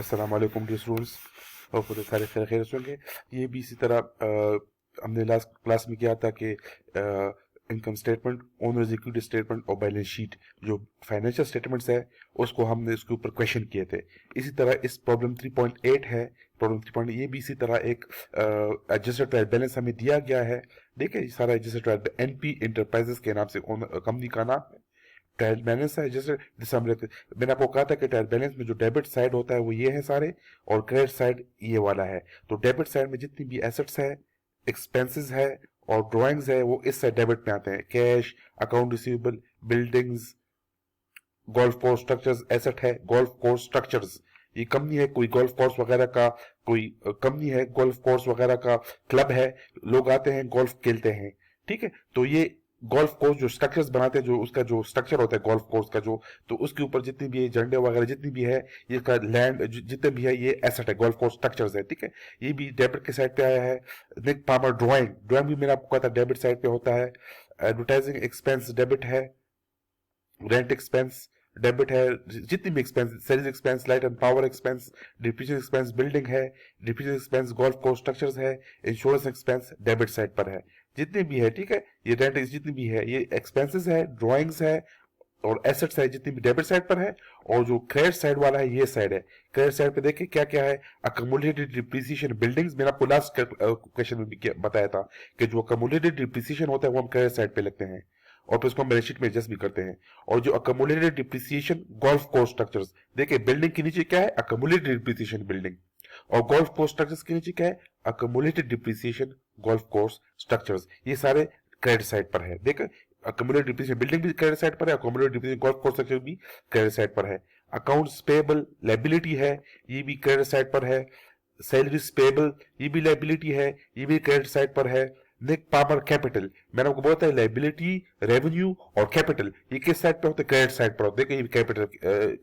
अस्सलाम वालेकुम dear students. और खुद सारे खैर खैर होंगे। ये भी इसी तरह हमने लास्ट क्लास में किया था कि income statement, owners equity statement और बैलेंस शीट जो फाइनेंशियल स्टेटमेंट्स है उसको हमने उसके ऊपर क्वेश्चन किए थे। इसी तरह इस प्रॉब्लम 3.8 है, प्रॉब्लम 3. ये भी इसी तरह एक एडजस्टेड ट्रायल बैलेंस हमें दिया गया है। देखिए सारा एडजस्टेड ट्रायल एनपी इंटरप्राइजेस के नाम से कंपनी का नाम है। ट्रायल बैलेंस है जैसे मैंने आपको कहा था कि ट्रायल बैलेंस में जो डेबिट साइड होता है वो ये है सारे, और क्रेडिट साइड ये वाला है। तो डेबिट साइड में जितनी भी एसेट्स है, एक्सपेंसेस है और ड्राइंग्स है वो इस साइड डेबिट में आते हैं। Cash, account receivable, buildings, golf course structures asset है। गोल्फ कोर्स स्ट्रक्चर्स ये कंपनी है, कोई गोल्फ कोर्स वगैरह का कोई कंपनी है, गोल्फ कोर्स वगैरह का क्लब है, लोग आते हैं गोल्फ खेलते हैं। ठीक है, तो ये गोल्फ कोर्स जो स्ट्रक्चर्स बनाते हैं, जो उसका जो स्ट्रक्चर होता है गोल्फ कोर्स का जो, तो उसके ऊपर जितनी भी झंडे वगैरह जितनी भी है, ये का लैंड जितने भी है ये एसेट है, गोल्फ कोर्स स्ट्रक्चर्स है। ठीक है, ये भी डेबिट के साइड पे आया है। निक पामर ड्राइंग, ड्राइंग भी मैंने आपको कहा था डेबिट साइड पे होता है। एडवर्टाइजिंग एक्सपेंस डेबिट है। रेंट एक्सपेंस डेबिट है। जितनी भी expense, sales expense, light and power expense, depreciation expense building है, depreciation expense golf course structures है, इंश्योरेंस एक्सपेंस डेबिट साइड पर है। जितनी भी है, ठीक है, ये रेंट जितनी भी है ये एक्सपेंसेस है, ड्राइंग्स है और एसेट्स है, जितनी भी डेबिट साइड पर है। और जो क्रेडिट साइड वाला है ये साइड है। क्रेडिट साइड पे देखिए क्या क्या है। अकमुलेटेड डिप्रिसिएशन बिल्डिंग्स, मैंने आपको लास्ट क्वेश्चन में भी बताया था कि जो अकमुलेटेड डिप्रिसिएशन होता है वो हम क्रेडिट साइड पे लगते हैं और फिर उसको हम बैलेंस शीट में एडजस्ट भी करते हैं। और जो अकमुलेटेड डिप्रिसिएशन गोल्फ कोर्स स्ट्रक्चर्स, देखिए बिल्डिंग के नीचे क्या है, अकमुलेटेड डिप्रिसिएशन बिल्डिंग, और गोल्फ कोर्स स्ट्रक्चर्स के नीचे क्या है, अकमुलेटेड डिप्रिसिएशन गोल्फ कोर्स स्ट्रक्चर्स। ये सारे क्रेडिट साइड पर है। देखो अकमुलेटेड डिप्रिसिएशन बिल्डिंग भी क्रेडिट साइड पर है, अकमुलेटेड डिप्रिसिएशन गोल्फ कोर्स स्ट्रक्चर भी क्रेडिट साइड पर है। अकाउंट्स पेबल लायबिलिटी है, ये भी क्रेडिट साइड पर है। सैलरीज पेबल ये भी लायबिलिटी है, ये भी क्रेडिट साइड पर है। निक पामर कैपिटल, मैंने आपको बोला था लायबिलिटी, रेवेन्यू और कैपिटल ये किस साइड पे होते हैं, क्रेडिट साइड पर होते हैं। ये कैपिटल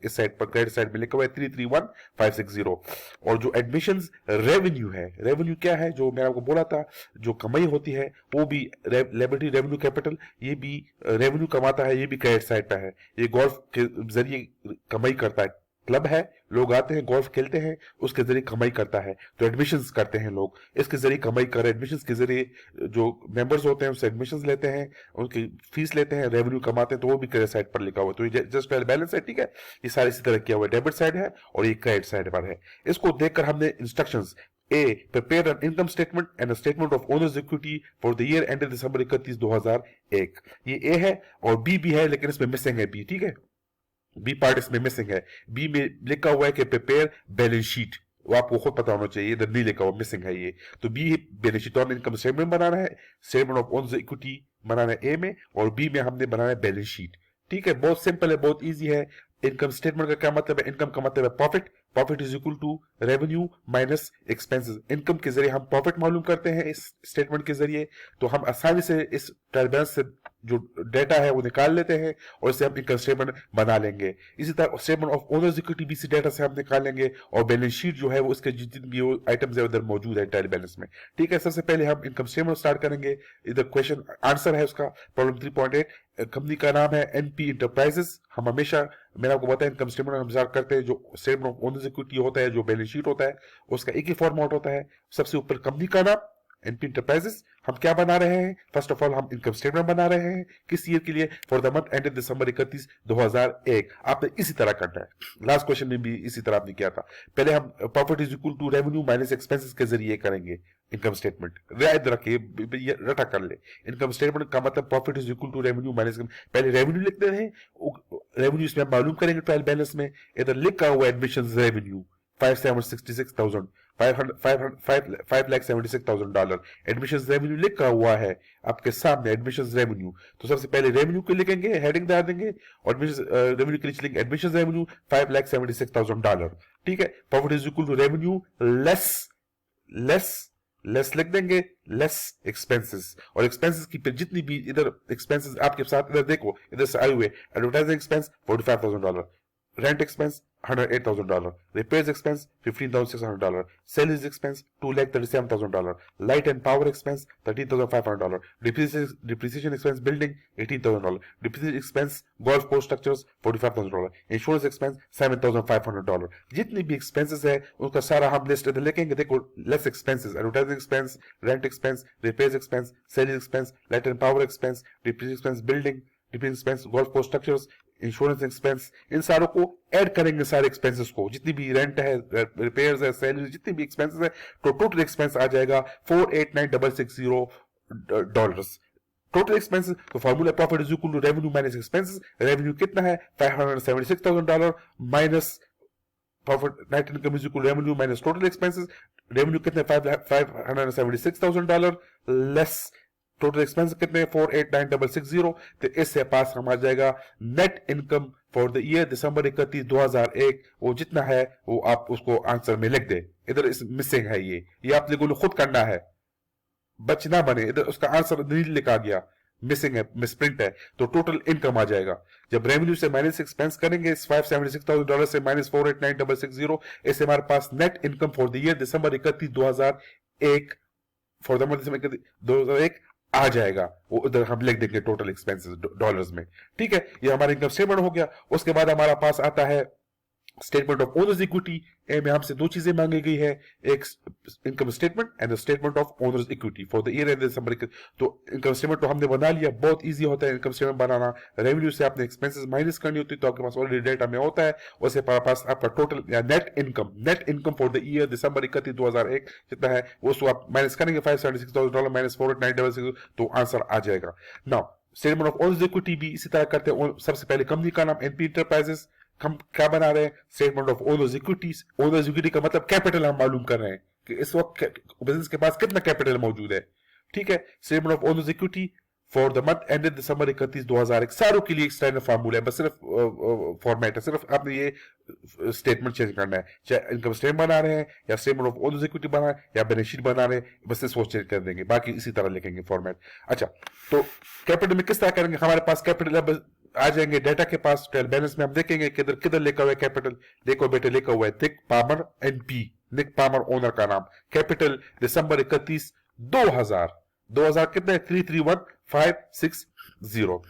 इस साइड पर क्रेडिट साइड में लिखा हुआ है 331560। और जो एडमिशंस रेवेन्यू है, रेवेन्यू क्या है, जो मैंने आपको बोला था जो कमाई होती है वो भी लायबिलिटी, रेवेन्यू, कैपिटल ये भी रेवेन्यू कमाता है, ये भी क्रेडिट साइड पर है। ये गोल्फ के जरिए कमाई करता है, क्लब है, लोग आते हैं गोल्फ खेलते हैं, उसके जरिए कमाई करता है। तो एडमिशंस करते हैं लोग, इसके जरिए कमाई कर रहे हैं। एडमिशंस के जरिए जो मेंबर्स होते हैं उससे एडमिशंस लेते हैं, उनकी फीस लेते हैं, रेवेन्यू कमाते हैं, तो वो भी क्रेडिट साइड पर लिखा हुआ है। तो ये जस्ट बैलेंस है, ठीक है। ये सारे इसी तरह किया हुआ है, डेबिट साइड है और ये क्रेडिट साइड पर है। इसको देखकर हमने instructions A. Prepare an income statement and a statement of owner's equity for the year ended December 31, 2001। ये A है और B भी है, लेकिन इसमें मिसिंग है B, ठीक है। बी पार्ट इसमें मिसिंग है। बी में लिखा हुआ है कि प्रिपेयर बैलेंस शीट, वो आपको खुद पता होना चाहिए, इधर नहीं लिखा हुआ, मिसिंग है ये। तो बी बैलेंस शीट, तो हमने इनकम स्टेटमेंट बनाना है, स्टेटमेंट ऑफ ओनर्स इक्विटी बनाना है ए में, और बी में हमने बनाना है बैलेंस शीट। ठीक है, बहुत सिंपल है, बहुत इजी है। इनकम स्टेटमेंट का क्या मतलब है, इनकम का मतलब है profit. Profit is equal to revenue minus expenses. Income के जरिए हम प्रॉफिट मालूम करते हैं इस स्टेटमेंट के जरिए, तो हम आसानी से इस ट्रायल बैलेंस से जो डेटा है वो निकाल लेते हैं और इससे हम इनकम स्टेटमेंट बना लेंगे। इसी तरह स्टेटमेंट ऑफ ओनर्स इक्विटी भी इसी डेटा से हम निकालेंगे, और बैलेंस शीट जो है वो इसके जितने भी आइटम्स है उधर मौजूद है ट्रायल बैलेंस में। ठीक है, सबसे पहले हम इनकम स्टेटमेंट स्टार्ट करेंगे। इधर क्वेश्चन आंसर है उसका, प्रॉब्लम 3.8। कंपनी का नाम है एनपी इंटरप्राइजेस। हम हमेशा, मैंने आपको बताया, इनकम स्टेटमेंट हम स्टार्ट करते हैं, जो स्टेटमेंट ऑफ ओनर्स इक्विटी होता है, जो बैलेंस शीट होता है, उसका एक ही फॉर्मेट होता है। सबसे ऊपर कंपनी का नाम एनपी इंटरप्राइजेस। हम क्या बना रहे हैं, फर्स्ट ऑफ ऑल हम इनकम स्टेटमेंट बना रहे हैं, किस ईयर के लिए, for the month ended December 31, 2001। आपने इसी तरह करना है, लास्ट क्वेश्चन में भी इसी तरह आपने किया था। पहले हम profit is equal to revenue minus expenses के जरिए करेंगे इनकम स्टेटमेंट। याद रखिए, रटा कर ले, इनकम स्टेटमेंट का मतलब profit is equal to revenue minus, पहले रेवेन्यू लिखते हैं, रेवेन्यू इसमें हम मालूम करेंगे ट्रायल बैलेंस में। इधर लिखा हुआ एडमिशन रेवेन्यू 5,76,000, $5,76,000 एडमिशन रेवेन्यू लिखा हुआ है आपके सामने, एडमिशन रेवेन्यू। तो सबसे पहले रेवेन्यू के लिखेंगे, हेडिंग डाल देंगे, और एडमिशन रेवेन्यू के नीचे लिखेंगे एडमिशन रेवेन्यू $5,76,000। ठीक है, profit is equal to revenue less less less लिख देंगे, लेस एक्सपेंसेस। और एक्सपेंसेस की फिर जितनी भी इधर एक्सपेंसेस आपके साथ, इधर देखो, इधर से आए हुए advertising expense $45,000, rent expense $108,000, repairs expense $15,600, salaries expense $237,000, light and power expense $13,500, depreciation expense building $18,000, depreciation expense golf course structures $45,000, insurance expense $7,500. जितनी भी expenses है उनका सारा हम लिस्ट इधर लिखेंगे. देखो, less expenses, advertising expense, rent expense, repairs expense, sales expense, light and power expense, depreciation expense building, depreciation expense golf course structures, insurance expense, इन सारों को ऐड करेंगे. सारे एक्सपेंसेस को, जितनी भी रेंट है, रिपेयर्स है, सैलरी, जितनी भी एक्सपेंसेस है, तो टोटल एक्सपेंस आ जाएगा $489,660. टोटल एक्सपेंसेस, तो formula profit is equal to revenue minus expenses. Revenue कितना है? $576,000 minus profit. Net income is equal to revenue minus total expenses. Revenue कितने? $576,000 लेस टोटल एक्सपेंस कितने? 489,660. तो इससे पास हम आ जाएगा net income for the year December 31, 2001. वो जितना है वो आप उसको आंसर में लिख दे. इधर मिसिंग है, ये आप लोगों ने खुद करना है, बच ना बने. इधर उसका आंसर नहीं लिखा गया, मिसिंग है, मिसप्रिंट है. तो टोटल इनकम आ जाएगा. जब रेवेन्यू से माइनस एक्सपेंस करेंगे, $576,000 से माइनस 489,660, इससे हमारे पास net income for the year December 31, 2001 for the month 2001 आ जाएगा. वो उधर हम लिख देंगे टोटल एक्सपेंसेस डॉलर्स में. ठीक है, ये हमारा इनकम स्टेटमेंट हो गया. उसके बाद हमारा पास आता है स्टेटमेंट ऑफ ओनर्स इक्विटी. में हमसे दो चीजें मांगी गई है, एक income statement and statement of owners equity for the year end December. तो इनकम स्टेटमेंट तो हमने बना लिया, बहुत इजी होता है इनकम स्टेटमेंट बनाना. रेवेन्यू से आपने एक्सपेंसेस माइनस करनी होती है, तो आपके पास ऑलरेडी डेटा में होता है. उससे पास आपका टोटल या net income for the year December 31, 2001 जितना है वो आप माइनस करेंगे. $576,000 माइनस 489,660, तो आंसर आ जाएगा. Now statement of owners equity भी इसी तरह करते हैं. सबसे पहले कंपनी का नाम एनपी इंटरप्राइजेस. हम क्या बना रहे हैं? Statement of owners equities. Owners equity का मतलब कैपिटल हम मालूम कर रहे हैं कि इस वक्त बिजनेस के पास कितना कैपिटल मौजूद है. ठीक है, statement of owners equity for the month ended December 31, 2001. सारों के लिए एक स्टैंडर्ड फार्मूला है, बस सिर्फ फॉर्मेट है, सिर्फ आपने ये स्टेटमेंट चेंज करना है. चाहे इनकम स्टेटमेंट बना रहे हैं या स्टेटमेंट ऑफ ओनर्स इक्विटी बना रहे हैं या बैलेंस शीट बना रहे हैं, बस इसको चेंज कर देंगे, बाकी इसी तरह लिखेंगे फॉर्मेट. अच्छा, तो कैपिटल में किस तरह करेंगे? हमारे पास कैपिटल आ जाएंगे डेटा के पास. ट्रायल बैलेंस में हम देखेंगे किधर किधर लिखा हुआ है कैपिटल. देखो बेटे, लिखा हुआ है निक पामर एनपी, निक पामर ओनर का नाम. कैपिटल दिसंबर 31, 2000 कितने? 331,560.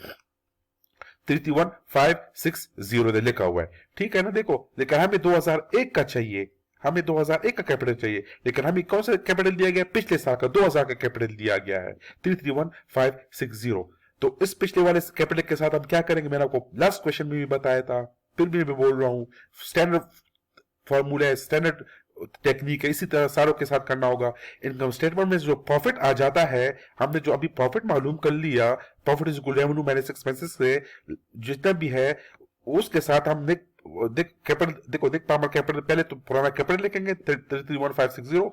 331,560 लिखा हुआ है. ठीक है ना? देखो, लेकिन हमें 2001 का चाहिए, हमें 2001 का कैपिटल चाहिए, लेकिन हमें कौन सा कैपिटल दिया गया? पिछले साल का 2000 का कैपिटल दिया गया है, 331,560. तो इस पिछले वाले कैपिटल के साथ हम क्या करेंगे? मैंने आपको लास्ट क्वेश्चन में भी बताया था, फिर भी मैं बोल रहा हूं, स्टैंडर्ड फॉर्मूला है, स्टैंडर्ड टेक्निक है, इसी तरह सारों के साथ करना होगा. इनकम स्टेटमेंट में जो प्रॉफिट आ जाता है, हमने जो अभी प्रॉफिट मालूम कर लिया, profit is equal to revenue minus expenses से जितना भी है उसके साथ हम कैपिटल. देखो, निक पामर कैपिटल, पहले तो पुराना कैपिटल लिखेंगे 331,560,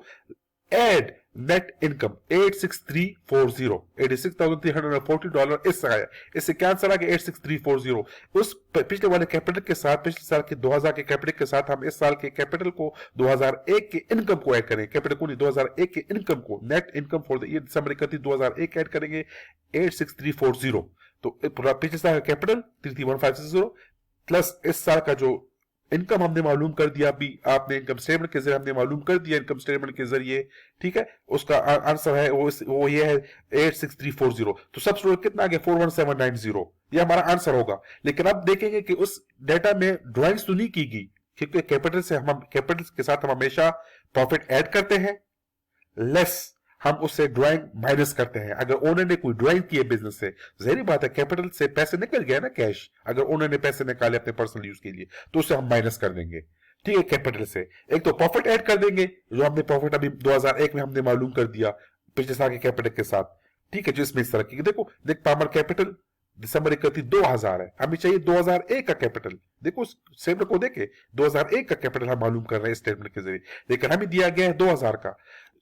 एड नेट इनकम $86,340. इससे आया, इससे क्या आंसर आ गया? 86,340. उस पिछले वाले कैपिटल के साथ, पिछले साल के 2000 के कैपिटल के साथ हम इस साल के कैपिटल को 2001 के इनकम को ऐड करेंगे. कैपिटल को नहीं, 2001 के इनकम को, net income for the year December 31, 2001 add करेंगे 86,340. तो पिछले साल का कैपिटल 331,560 प्लस इस साल का जो इनकम हमने मालूम कर दिया, अभी आपने इनकम स्टेटमेंट के जरिए हमने मालूम कर दिया, इनकम स्टेटमेंट के जरिए. ठीक है, उसका आंसर है वो ये है 86,340. तो सब टोटल कितना आ गया? 41790. ये हमारा आंसर होगा. लेकिन अब देखेंगे कि उस डेटा में ड्राइंग्स तो नहीं की गई, क्योंकि कैपिटल के साथ हम हमेशा प्रॉफिट ऐड करते हैं, लेस हम उससे ड्राइंग माइनस करते हैं. अगर ओनर ने कोई ड्राइंग की है बिजनेस से, जाहिर बात है कैपिटल से पैसे निकल गया ना, कैश. अगर ओनर ने पैसे निकाले अपने पर्सनल यूज के लिए, तो उससे हम माइनस कर देंगे. ठीक है, कैपिटल से एक तो प्रॉफिट ऐड कर देंगे, जो हमने प्रॉफिट अभी 2001 में हमने मालूम कर दिया पिछले साल के कैपिटल के साथ. ठीक है, जो इसमें इस तरह की. देखो, निक पामर कैपिटल दिसंबर 31, 2000 है, हमें चाहिए 2001 का कैपिटल. देखो स्टेटमेंट को देखे, 2001 का कैपिटल हम मालूम कर रहे हैं स्टेटमेंट के जरिए, लेकिन हमें दिया गया है 2000 का.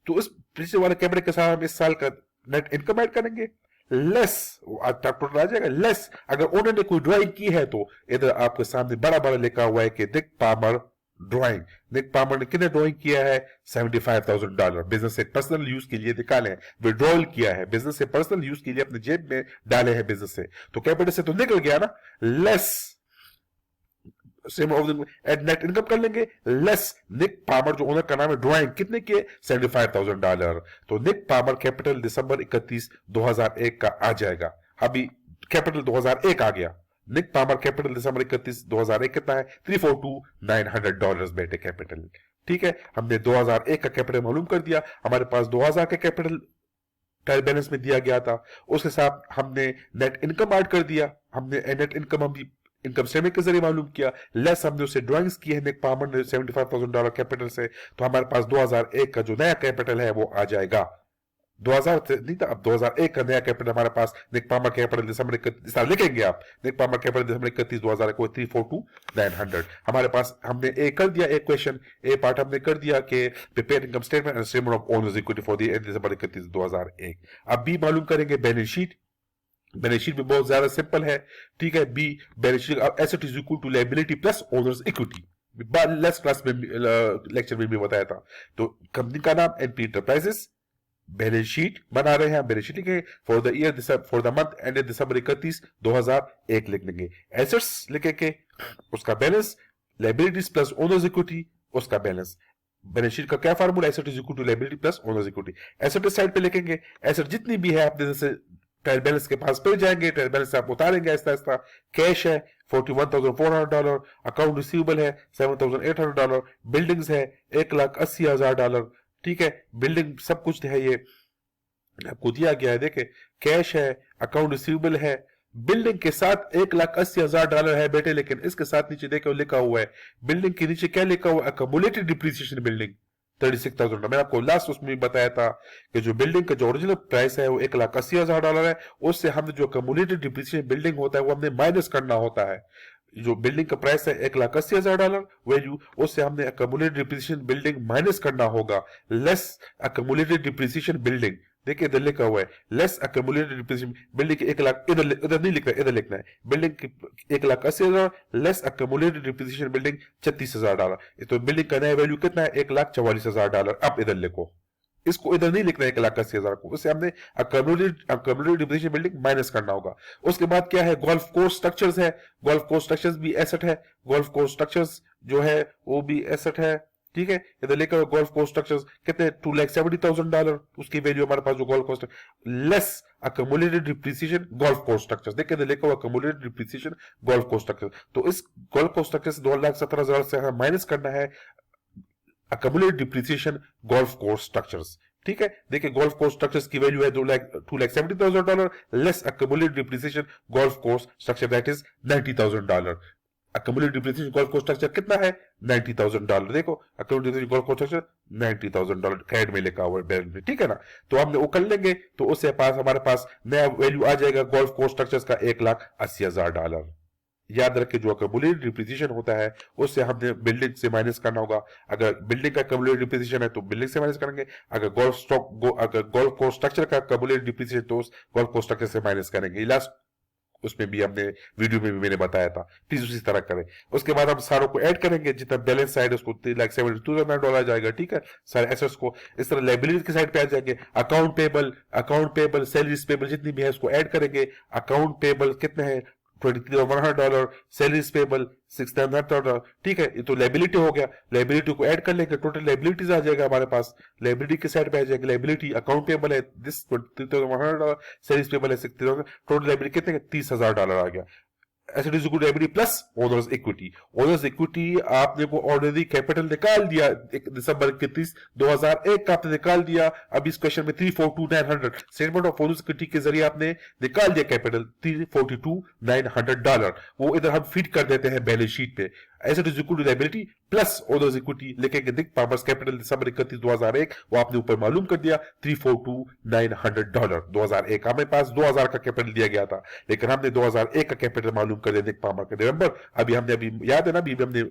तो इस पिछले वाले कैपिटल के साथ हम इस साल का नेट इनकम ऐड करेंगे, लेस टोटल आ जाएगा. लेस अगर ओनर ने कोई ड्राइंग की है, तो इधर आपके सामने बड़ा बड़ा लिखा हुआ है कि निक पामर ड्राइंग. निक पामर ने कितने ड्राइंग किया है? $75,000. बिजनेस से पर्सनल यूज के लिए निकाले हैं, विड्रॉल किया है, बिजनेस से पर्सनल यूज के लिए अपने जेब में डाले हैं बिजनेस से. तो कैपिटल से तो निकल गया ना. लेस एट नेट इनकम कर लेंगे लेस निक पामर जो ओनर का नाम है ड्राइंग कितने की $75,000। तो निक पामर कैपिटल दिसंबर 31 2001 का आ जाएगा। अभी कैपिटल 2001 आ गया। निक पामर कैपिटल दिसंबर 31 2001 कितना है $342,900 बेटे कैपिटल। ठीक है, हमने 2001 का कैपिटल मालूम कर दिया। हमारे पास 2000 का कैपिटल ट्रायल बैलेंस में दिया गया था, उसके साथ हमने नेट इनकम ऐड कर दिया। हमने नेट इनकम हम इनकम स्टेटमेंट के जरिए मालूम किया, लेस हमने उसे ड्राइंग्स की है निक पामर ने $75,000 कैपिटल से। तो हमारे पास 2001 का जो नया कैपिटल है वो आ जाएगा। 2000 से नहीं था, अब 2001 का नया कैपिटल हमारे पास निक पामर कैपिटल दिसंबर 31 लिखेंगे आप, निक पामर कैपिटल दिसंबर 31 2001 को 342,900। हमारे पास हमने ए कर दिया, एक क्वेश्चन ए पार्ट हमने कर दिया कि prepare income statement and statement of owners equity for the end December 31 2001। अब बी मालूम करेंगे बैलेंस शीट। बैलेंस शीट भी बहुत ज्यादा सिंपल है। ठीक है, B balance sheet asset is equal to liability plus owners equity. Last class में लेक्चर में भी बताया था। तो कंपनी का नाम एनपी एंटरप्राइजेस, बैलेंस शीट बना रहे हैं, बैलेंस शीट लिखेंगे for the year for the month ended December 31 2001 लिख लेंगे। एसेट्स लिखेंगे उसका balance, liabilities plus owners equity उसका बैलेंस। बैलेंस शीट का क्या formula, asset is equal to liability plus owners equity. Asset side पे लिखेंगे एसेट जितनी भी है आपने जैसे ट्रायल बैलेंस के पास पे जाएंगे, ट्रायल बैलेंस से आप उतारेंगे ऐसा ऐसा। कैश है $41,400, अकाउंट रिसीवेबल है $7,800, बिल्डिंग्स है $1,80,000। ठीक है, बिल्डिंग सब कुछ है, ये आपको दिया गया है। देखे कैश है, अकाउंट रिसीवेबल है, बिल्डिंग के साथ $1,80,000 है बेटे। लेकिन इसके साथ नीचे देखो लिखा हुआ है, बिल्डिंग के नीचे क्या लिखा हुआ है, अक्यूमुलेटेड डिप्रिसिएशन बिल्डिंग 36,000। मैंने आपको लास्ट उसमें भी बताया था कि जो बिल्डिंग का जो ओरिजिनल प्राइस है वो $1,80,000 है, उससे हमने जो अक्यूमुलेटेड डिप्रिसिएशन बिल्डिंग होता है वो हमने माइनस करना होता है। जो बिल्डिंग का प्राइस है $1,80,000 वैल्यू, उससे हमने अक्यूमुलेटेड डिप्रिसिएशन बिल्डिंग माइनस करना होगा, लेस अक्यूमुलेटेड डिप्रिसिएशन बिल्डिंग। देखिए इधर लिखा हुआ है लेस अक्यूमुलेटेड डिप्रिसिएशन बिल्डिंग के 1 लाख, इधर नहीं लिखना है, इधर लिखना है बिल्डिंग की $1,80,000 लेस अक्यूमुलेटेड डिप्रिसिएशन बिल्डिंग $36,000। तो बिल्डिंग का नया वैल्यू कितना है $1,44,000। अब इधर लिखो, इसको इधर नहीं लिखना है $1,80,000 को, उससे हमने अक्यूमुलेटेड डिप्रिसिएशन बिल्डिंग माइनस करना होगा। उसके बाद क्या है, गोल्फ कोर्स स्ट्रक्चर्स है, गोल्फ कोर्स स्ट्रक्चर्स भी एसेट है, गोल्फ कोर्स स्ट्रक्चर्स जो है वो भी एसेट है। ठीक है, इधर लेकर गोल्फ कोर्स स्ट्रक्चर्स कितने $2,70,000 उसकी वैल्यू हमारे पास जो golf course less accumulated depreciation golf course structures. देखिए इधर लिखा हुआ accumulated depreciation golf course structure. तो इस गोल्फ कोर्स स्ट्रक्चर से 2,17,000 से हमें माइनस करना है accumulated depreciation golf course structures. ठीक है, देखिए गोल्फ कोर्स स्ट्रक्चर्स की वैल्यू है $2,70,000 less accumulated depreciation golf course structure that is $90,000। Accumulated depreciation golf course structure कितना है $90,000। देखो accumulated depreciation golf course structure $90,000 credit में लिखा हुआ है बैलेंस में। ठीक है ना, तो हमने वो कर लेंगे तो उससे पास हमारे पास नया वैल्यू आ जाएगा गोल्फ कोर्स स्ट्रक्चर्स का $1,80,000। याद रखें जो अक्यूमुलेटेड डिप्रिसिएशन होता है उससे हमने बिल्डिंग से माइनस करना होगा। अगर बिल्डिंग का अक्यूमुलेटेड डिप्रिसिएशन है तो बिल्डिंग से माइनस करेंगे, अगर गोल्फ कोर्स स्ट्रक्चर का अक्यूमुलेटेड डिप्रिसिएशन तो गोल्फ कोर्स स्ट्रक्चर से माइनस करेंगे। लास्ट उसमें भी हमने वीडियो में भी मैंने बताया था, प्लीज उसी तरह करें। उसके बाद हम सारों को ऐड करेंगे, जितना बैलेंस साइड है उसको $3,72,000 जाएगा। ठीक है, सारे एसेट्स को इस तरह लायबिलिटी की साइड पे आ जाएंगे। अकाउंट पेबल सैलरीज पेबल जितनी भी है उसको ऐड करेंगे। अकाउंट पेबल कितने हैं $23,100, सैलरीज पेबल $6,900। ठीक है, ये तो लायबिलिटी हो गया। लायबिलिटी को ऐड कर लेंगे, टोटल लायबिलिटीज आ जाएगा हमारे पास। लायबिलिटी की साइड पे आ जाएगी लायबिलिटी, अकाउंट पेबल है दिस $23,100, सैलरीज पेबल है $6,000, टोटल लायबिलिटी कितने $30,000 आ गया। Asset is equal to liability plus owners equity. Owners equity आपने वो ऑलरेडी कैपिटल निकाल दिया दिसंबर 31 2001 का आपने निकाल दिया। अब इस क्वेश्चन में 342,900 स्टेटमेंट ऑफ ओनर्स इक्विटी के जरिए आपने निकाल दिया कैपिटल $342,900। वो इधर हम फिट कर देते हैं बैलेंस शीट पे। Asset is equal to liability plus owners equity लिखेंगे। निक पामर्स कैपिटल दिसंबर 31 2001 वो आपने ऊपर मालूम कर दिया $342,900। 2001 हमें पास 2000 का कैपिटल दिया गया था, लेकिन हमने 2001 का कैपिटल मालूम कर दिया निक पामर का। रिमेंबर अभी याद है ना, अभी हमने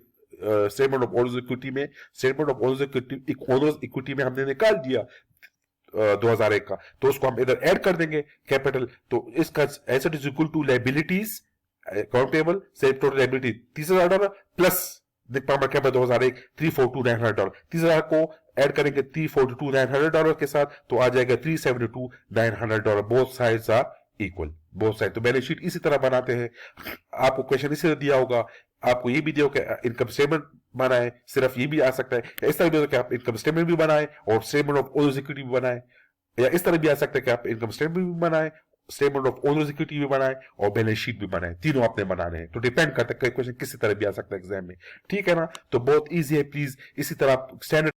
स्टेटमेंट ऑफ ओनर्स इक्विटी में ओनर्स इक्विटी में हमने निकाल दिया 2001 का, तो उसको हम इधर ऐड कर देंगे कैपिटल। तो इसका asset is equal to liabilities account payable से total liability $30,000 plus Nick Palmer capital 2001 $342,900। 30,000 को ऐड करेंगे $342,900 के साथ तो आ जाएगा $372,900। Both sides are equal, both side. तो बैलेंस शीट इसी तरह बनाते हैं। आपको क्वेश्चन इसी तरह दिया होगा, आपको ये भी दिया कि इनकम स्टेटमेंट बनाए, सिर्फ ये भी आ सकता है, या इस तरह भी हो सकता है कि आप इनकम स्टेटमेंट भी बनाए और स्टेटमेंट ऑफ ओनर्स इक्विटी भी बनाए, या इस तरह भी आ सकता है कि आप इनकम स्टेटमेंट भी बनाए, स्टेटमेंट ऑफ ओनर्स इक्विटी भी बनाए और बैलेंस शीट भी बनाए, तीनों आपने बनाने हैं। तो डिपेंड करता है क्वेश्चन किसी तरह भी आ सकता है एग्जाम में, ठीक है ना। तो बहुत ईजी है, प्लीज इसी तरह आप स्टैंडर्ड